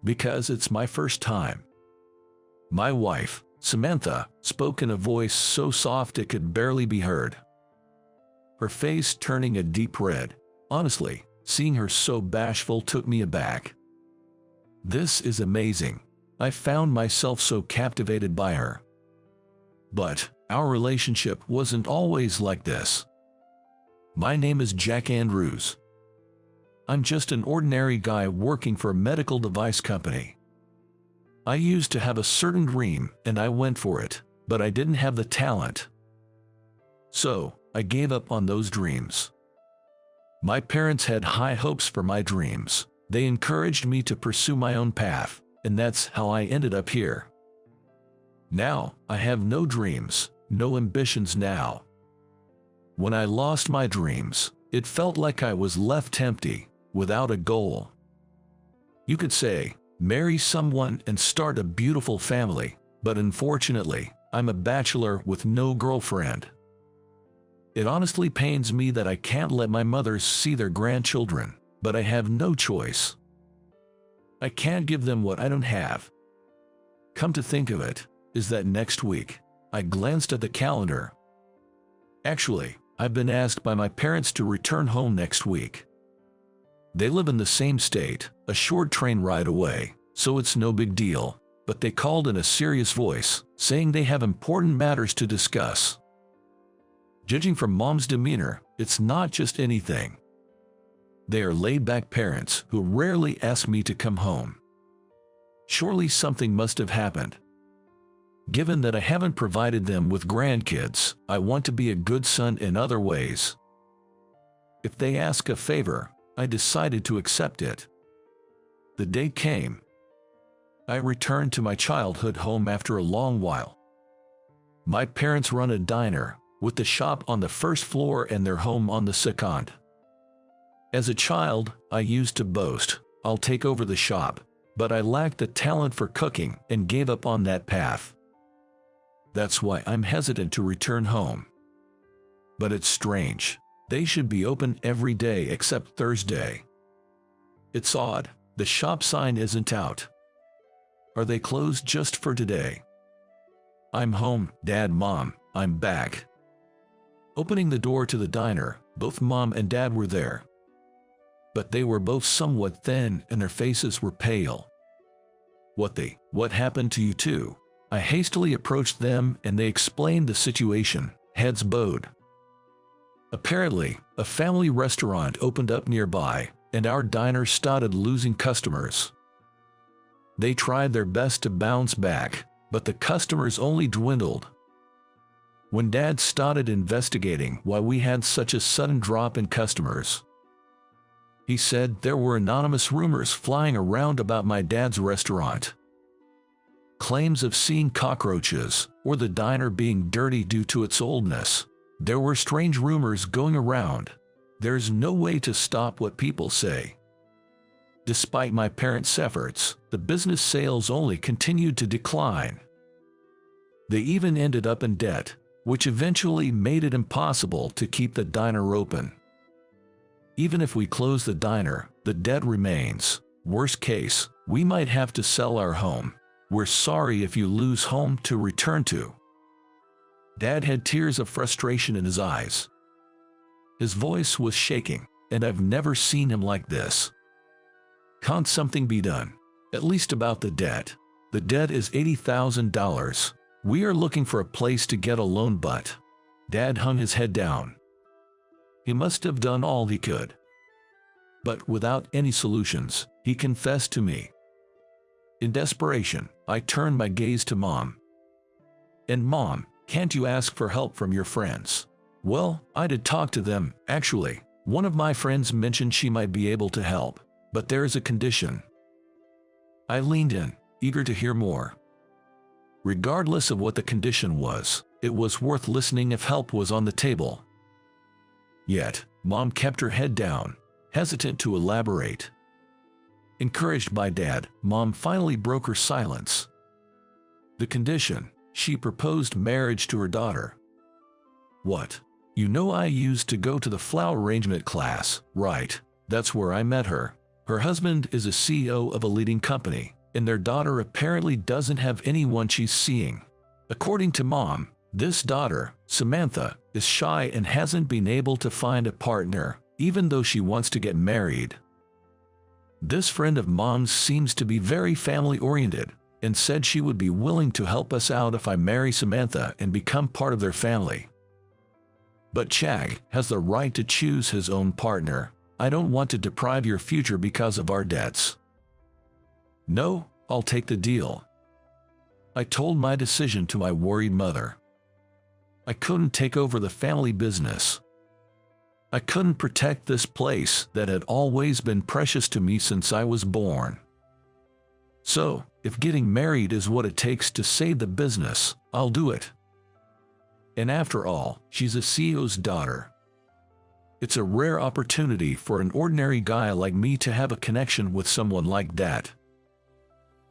Because it's my first time. My wife, Samantha, spoke in a voice so soft it could barely be heard. Her face turning a deep red. Honestly, seeing her so bashful took me aback. This is amazing. I found myself so captivated by her. But our relationship wasn't always like this. My name is Jack Andrews. I'm just an ordinary guy working for a medical device company. I used to have a certain dream and I went for it, but I didn't have the talent. So, I gave up on those dreams. My parents had high hopes for my dreams. They encouraged me to pursue my own path, and that's how I ended up here. Now, I have no dreams, no ambitions now. When I lost my dreams, it felt like I was left empty, without a goal. You could say, marry someone and start a beautiful family, but unfortunately, I'm a bachelor with no girlfriend. It honestly pains me that I can't let my mothers see their grandchildren, but I have no choice. I can't give them what I don't have. Come to think of it, is that next week? I glanced at the calendar. Actually, I've been asked by my parents to return home next week. They live in the same state, a short train ride away, so it's no big deal, but they called in a serious voice, saying they have important matters to discuss. Judging from Mom's demeanor, it's not just anything. They are laid-back parents who rarely ask me to come home. Surely something must have happened. Given that I haven't provided them with grandkids, I want to be a good son in other ways. If they ask a favor, I decided to accept it. The day came. I returned to my childhood home after a long while. My parents run a diner, with the shop on the first floor and their home on the second. As a child, I used to boast, I'll take over the shop, but I lacked the talent for cooking and gave up on that path. That's why I'm hesitant to return home. But it's strange. They should be open every day except Thursday. It's odd, the shop sign isn't out. Are they closed just for today? I'm home, Dad, Mom, I'm back. Opening the door to the diner, both Mom and Dad were there. But they were both somewhat thin and their faces were pale. What happened to you two? I hastily approached them and they explained the situation, heads bowed. Apparently, a family restaurant opened up nearby, and our diner started losing customers. They tried their best to bounce back, but the customers only dwindled. When Dad started investigating why we had such a sudden drop in customers, he said there were anonymous rumors flying around about my dad's restaurant. Claims of seeing cockroaches, or the diner being dirty due to its oldness. There were strange rumors going around. There's no way to stop what people say. Despite my parents' efforts, the business sales only continued to decline. They even ended up in debt, which eventually made it impossible to keep the diner open. Even if we close the diner, the debt remains. Worst case, we might have to sell our home. We're sorry if you lose home to return to. Dad had tears of frustration in his eyes. His voice was shaking, and I've never seen him like this. Can't something be done? At least about the debt. The debt is $80,000. We are looking for a place to get a loan, but... Dad hung his head down. He must have done all he could. But without any solutions, he confessed to me. In desperation, I turned my gaze to Mom. And Mom, can't you ask for help from your friends? Well, I did talk to them, actually. One of my friends mentioned she might be able to help, but there is a condition. I leaned in, eager to hear more. Regardless of what the condition was, it was worth listening if help was on the table. Yet, Mom kept her head down, hesitant to elaborate. Encouraged by Dad, Mom finally broke her silence. The condition: she proposed marriage to her daughter. What? You know I used to go to the flower arrangement class, right? That's where I met her. Her husband is a CEO of a leading company, and their daughter apparently doesn't have anyone she's seeing. According to Mom, this daughter, Samantha, is shy and hasn't been able to find a partner, even though she wants to get married. This friend of Mom's seems to be very family-oriented, and said she would be willing to help us out if I marry Samantha and become part of their family. But Chag has the right to choose his own partner. I don't want to deprive your future because of our debts. No, I'll take the deal. I told my decision to my worried mother. I couldn't take over the family business. I couldn't protect this place that had always been precious to me since I was born. So, if getting married is what it takes to save the business, I'll do it. And after all, she's a CEO's daughter. It's a rare opportunity for an ordinary guy like me to have a connection with someone like that.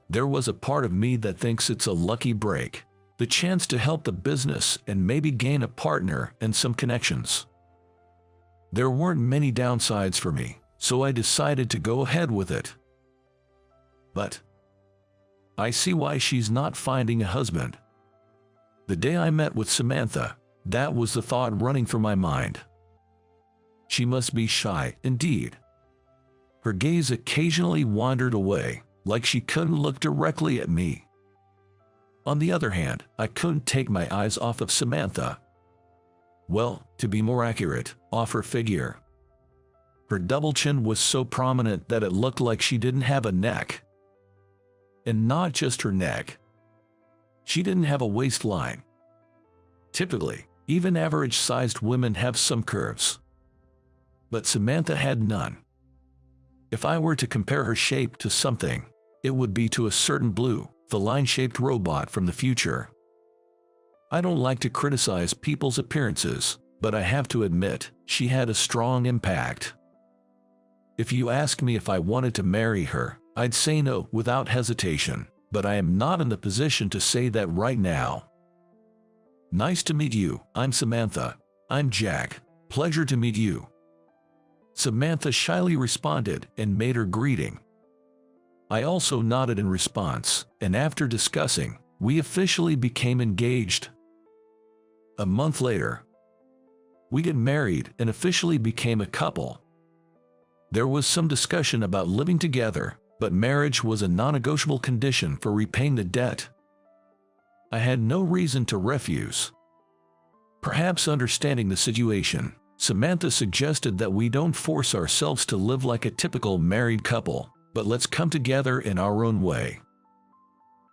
There was a part of me that thinks it's a lucky break, the chance to help the business and maybe gain a partner and some connections. There weren't many downsides for me, so I decided to go ahead with it. But I see why she's not finding a husband. The day I met with Samantha, that was the thought running through my mind. She must be shy, indeed. Her gaze occasionally wandered away, like she couldn't look directly at me. On the other hand, I couldn't take my eyes off of Samantha. Well, to be more accurate, off her figure. Her double chin was so prominent that it looked like she didn't have a neck. And not just her neck. She didn't have a waistline. Typically, even average-sized women have some curves. But Samantha had none. If I were to compare her shape to something, it would be to a certain blue, feline-shaped robot from the future. I don't like to criticize people's appearances, but I have to admit, she had a strong impact. If you ask me if I wanted to marry her, I'd say no without hesitation, but I am not in the position to say that right now. Nice to meet you, I'm Samantha. I'm Jack. Pleasure to meet you. Samantha shyly responded and made her greeting. I also nodded in response, and after discussing, we officially became engaged. A month later, we got married and officially became a couple. There was some discussion about living together, but marriage was a non-negotiable condition for repaying the debt. I had no reason to refuse. Perhaps understanding the situation, Samantha suggested that we don't force ourselves to live like a typical married couple, but let's come together in our own way.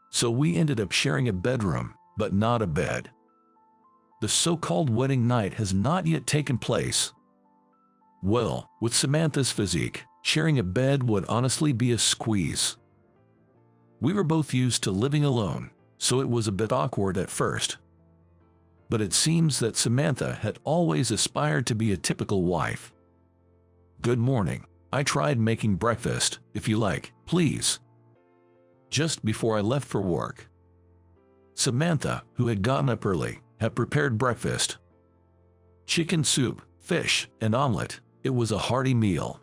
So we ended up sharing a bedroom, but not a bed. The so-called wedding night has not yet taken place. Well, with Samantha's physique, sharing a bed would honestly be a squeeze. We were both used to living alone, so it was a bit awkward at first. But it seems that Samantha had always aspired to be a typical wife. Good morning. I tried making breakfast, if you like, please. Just before I left for work. Samantha, who had gotten up early, had prepared breakfast. Chicken soup, fish, and omelet. It was a hearty meal.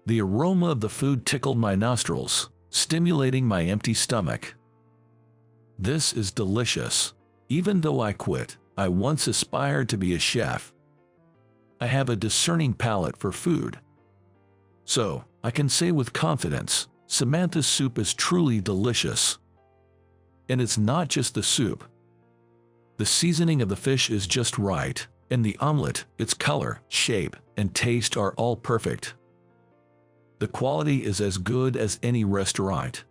The aroma of the food tickled my nostrils, stimulating my empty stomach. This is delicious. Even though I quit, I once aspired to be a chef. I have a discerning palate for food. So, I can say with confidence, Samantha's soup is truly delicious. And it's not just the soup. The seasoning of the fish is just right, and the omelet, its color, shape, and taste are all perfect. The quality is as good as any restaurant.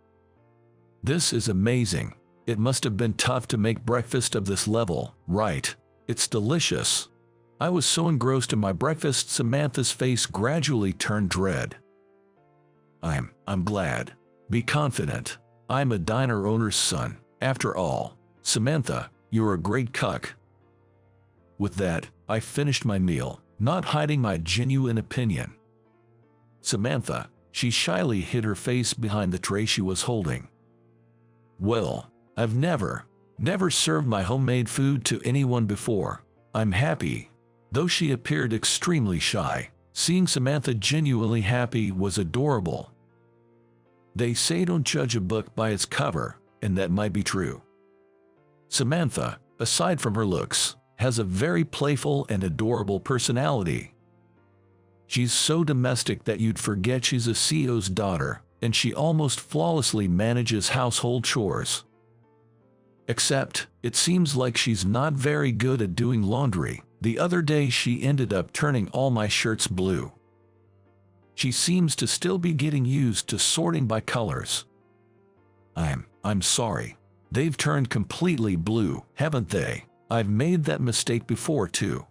This is amazing. It must have been tough to make breakfast of this level, right? It's delicious. I was so engrossed in my breakfast, Samantha's face gradually turned red. I'm glad. Be confident. I'm a diner owner's son. After all, Samantha, you're a great cook. With that, I finished my meal, not hiding my genuine opinion. Samantha, she shyly hid her face behind the tray she was holding. Well, I've never served my homemade food to anyone before. I'm happy. Though she appeared extremely shy, Seeing Samantha genuinely happy was adorable. They say don't judge a book by its cover, and that might be true. Samantha, aside from her looks, has a very playful and adorable personality. She's so domestic that you'd forget she's a CEO's daughter, and she almost flawlessly manages household chores. Except, it seems like she's not very good at doing laundry. The other day she ended up turning all my shirts blue. She seems to still be getting used to sorting by colors. I'm sorry. They've turned completely blue, haven't they? I've made that mistake before too.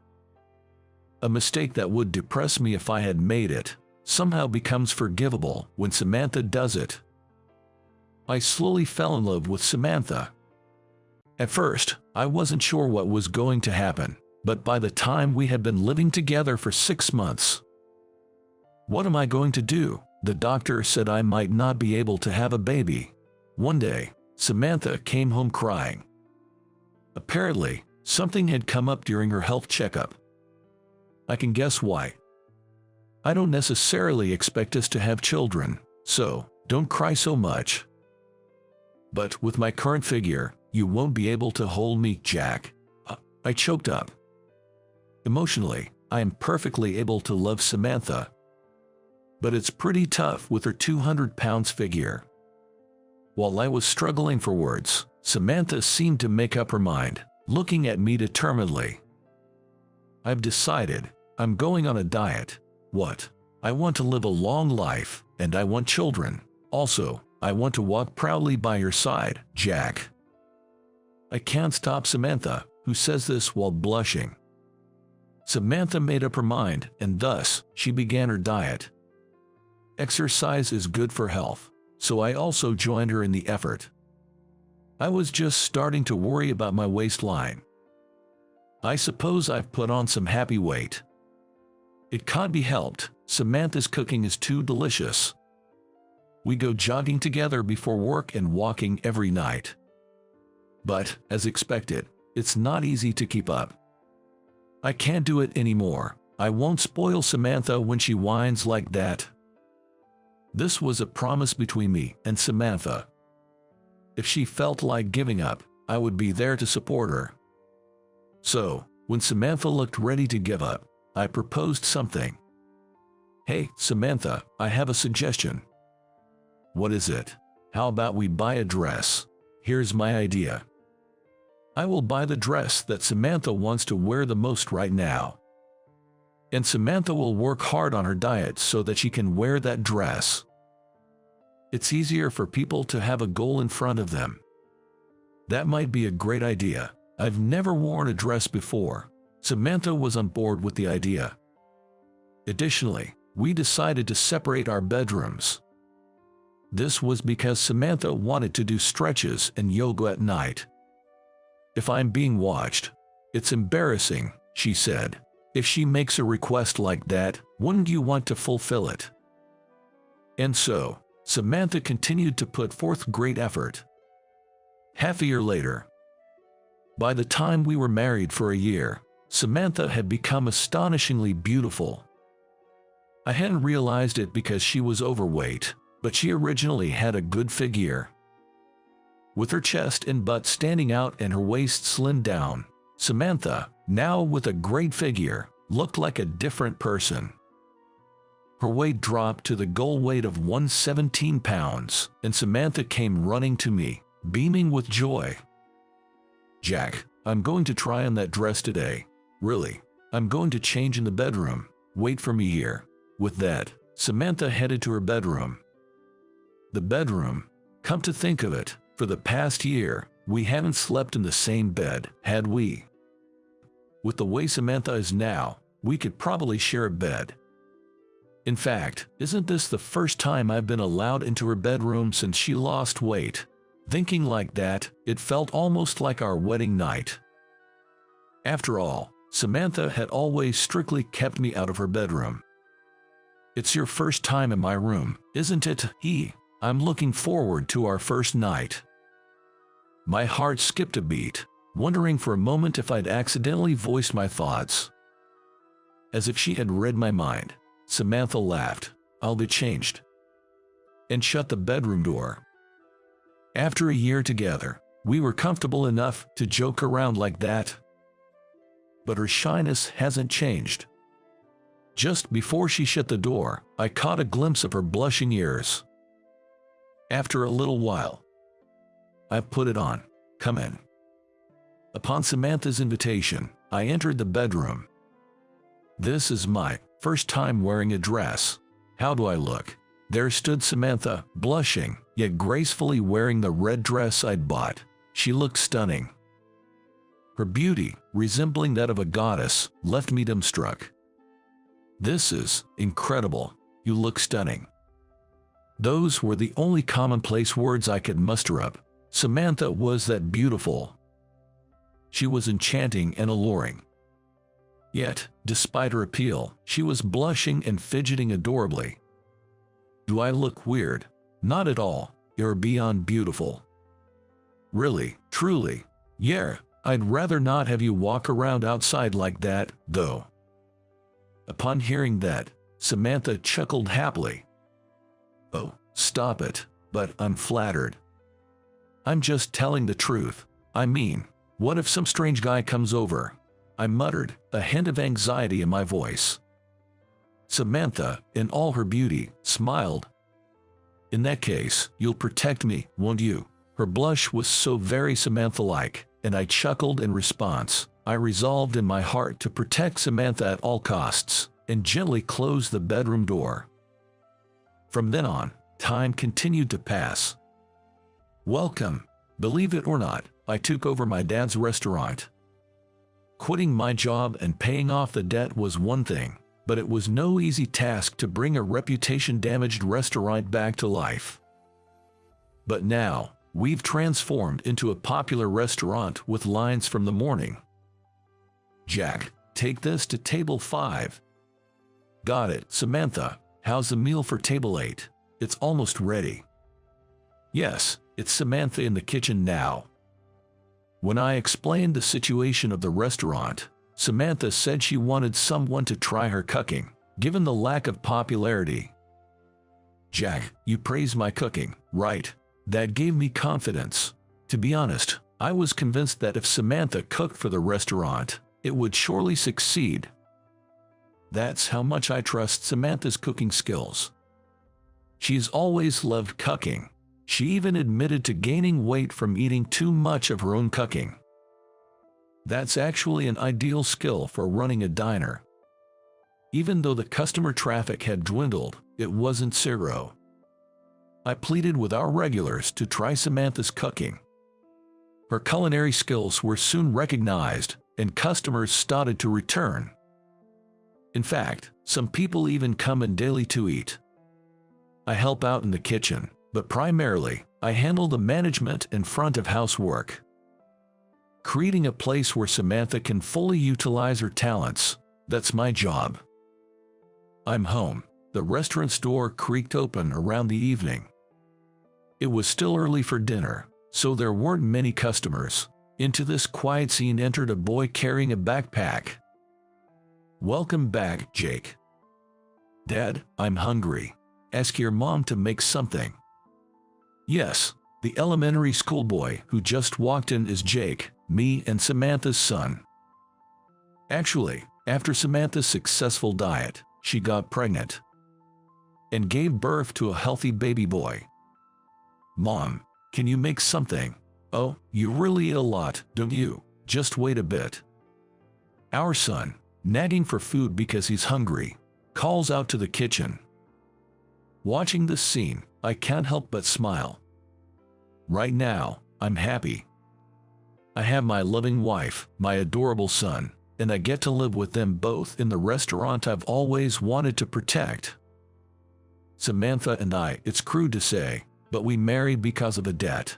A mistake that would depress me if I had made it somehow becomes forgivable when Samantha does it. I slowly fell in love with Samantha. At first, I wasn't sure what was going to happen, but by the time we had been living together for 6 months, what am I going to do? The doctor said I might not be able to have a baby. One day, Samantha came home crying. Apparently, something had come up during her health checkup. I can guess why. I don't necessarily expect us to have children, so don't cry so much. But with my current figure, you won't be able to hold me, Jack. I choked up. Emotionally, I am perfectly able to love Samantha. But it's pretty tough with her 200 pounds figure. While I was struggling for words, Samantha seemed to make up her mind, looking at me determinedly. I've decided, I'm going on a diet. What? I want to live a long life, and I want children. Also, I want to walk proudly by your side, Jack. I can't stop Samantha, who says this while blushing. Samantha made up her mind, and thus, she began her diet. Exercise is good for health, so I also joined her in the effort. I was just starting to worry about my waistline. I suppose I've put on some happy weight. It can't be helped, Samantha's cooking is too delicious. We go jogging together before work and walking every night. But, as expected, it's not easy to keep up. I can't do it anymore. I won't spoil Samantha when she whines like that. This was a promise between me and Samantha. If she felt like giving up, I would be there to support her. So, when Samantha looked ready to give up, I proposed something. Hey, Samantha, I have a suggestion. What is it? How about we buy a dress? Here's my idea. I will buy the dress that Samantha wants to wear the most right now. And Samantha will work hard on her diet so that she can wear that dress. It's easier for people to have a goal in front of them. That might be a great idea. I've never worn a dress before. Samantha was on board with the idea. Additionally, we decided to separate our bedrooms. This was because Samantha wanted to do stretches and yoga at night. If I'm being watched, it's embarrassing, she said. If she makes a request like that, wouldn't you want to fulfill it? And so, Samantha continued to put forth great effort. Half a year later, by the time we were married for a year, Samantha had become astonishingly beautiful. I hadn't realized it because she was overweight, but she originally had a good figure. With her chest and butt standing out and her waist slimmed down, Samantha, now with a great figure, looked like a different person. Her weight dropped to the goal weight of 117 pounds, and Samantha came running to me, beaming with joy. Jack, I'm going to try on that dress today. Really, I'm going to change in the bedroom. Wait for me here. With that, Samantha headed to her bedroom. The bedroom? Come to think of it, for the past year, we haven't slept in the same bed, had we? With the way Samantha is now, we could probably share a bed. In fact, isn't this the first time I've been allowed into her bedroom since she lost weight? Thinking like that, it felt almost like our wedding night. After all, Samantha had always strictly kept me out of her bedroom. It's your first time in my room, isn't it? I'm looking forward to our first night. My heart skipped a beat, wondering for a moment if I'd accidentally voiced my thoughts. As if she had read my mind, Samantha laughed. "I'll be changed," and shut the bedroom door. After a year together, we were comfortable enough to joke around like that. But her shyness hasn't changed. Just before she shut the door, I caught a glimpse of her blushing ears. After a little while, I put it on. "Come in." Upon Samantha's invitation, I entered the bedroom. This is my first time wearing a dress. How do I look? There stood Samantha, blushing, yet gracefully wearing the red dress I'd bought. She looked stunning. Her beauty, resembling that of a goddess, left me dumbstruck. "This is incredible. You look stunning." Those were the only commonplace words I could muster up. Samantha was that beautiful. She was enchanting and alluring. Yet, despite her appeal, she was blushing and fidgeting adorably. Do I look weird? Not at all. You're beyond beautiful. Really, truly. Yeah, I'd rather not have you walk around outside like that, though. Upon hearing that, Samantha chuckled happily. "Oh, stop it, but I'm flattered. I'm just telling the truth. I mean, what if some strange guy comes over?" I muttered, a hint of anxiety in my voice. Samantha, in all her beauty, smiled. "In that case, you'll protect me, won't you?" Her blush was so very Samantha-like, and I chuckled in response. I resolved in my heart to protect Samantha at all costs, and gently closed the bedroom door. From then on, time continued to pass. Welcome. Believe it or not, I took over my dad's restaurant. Quitting my job and paying off the debt was one thing, but it was no easy task to bring a reputation-damaged restaurant back to life. But now, we've transformed into a popular restaurant with lines from the morning. "Jack, take this to table 5. "Got it, Samantha. How's the meal for table 8? "It's almost ready." Yes, it's Samantha in the kitchen now. When I explained the situation of the restaurant, Samantha said she wanted someone to try her cooking, given the lack of popularity. "Jack, you praise my cooking, right?" That gave me confidence. To be honest, I was convinced that if Samantha cooked for the restaurant, it would surely succeed. That's how much I trust Samantha's cooking skills. She's always loved cooking. She even admitted to gaining weight from eating too much of her own cooking. That's actually an ideal skill for running a diner. Even though the customer traffic had dwindled, it wasn't zero. I pleaded with our regulars to try Samantha's cooking. Her culinary skills were soon recognized, and customers started to return. In fact, some people even come in daily to eat. I help out in the kitchen, but primarily, I handle the management and front-of-house work. Creating a place where Samantha can fully utilize her talents, that's my job. I'm home. The restaurant's door creaked open around the evening. It was still early for dinner, so there weren't many customers. Into this quiet scene entered a boy carrying a backpack. "Welcome back, Jake." "Dad, I'm hungry. Ask your mom to make something." Yes, the elementary school boy who just walked in is Jake, me and Samantha's son. Actually, after Samantha's successful diet, she got pregnant and gave birth to a healthy baby boy. "Mom, can you make something?" "Oh, you really eat a lot, don't you? Just wait a bit." Our son, nagging for food because he's hungry, calls out to the kitchen. Watching this scene, I can't help but smile. Right now, I'm happy. I have my loving wife, my adorable son, and I get to live with them both in the restaurant I've always wanted to protect. Samantha and I, it's crude to say, but we married because of a debt.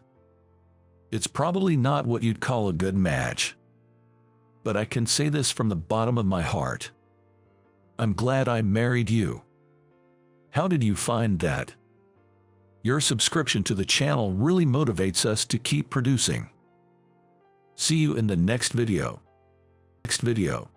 It's probably not what you'd call a good match. But I can say this from the bottom of my heart. I'm glad I married you. How did you find that? Your subscription to the channel really motivates us to keep producing. See you in the next video. Next video.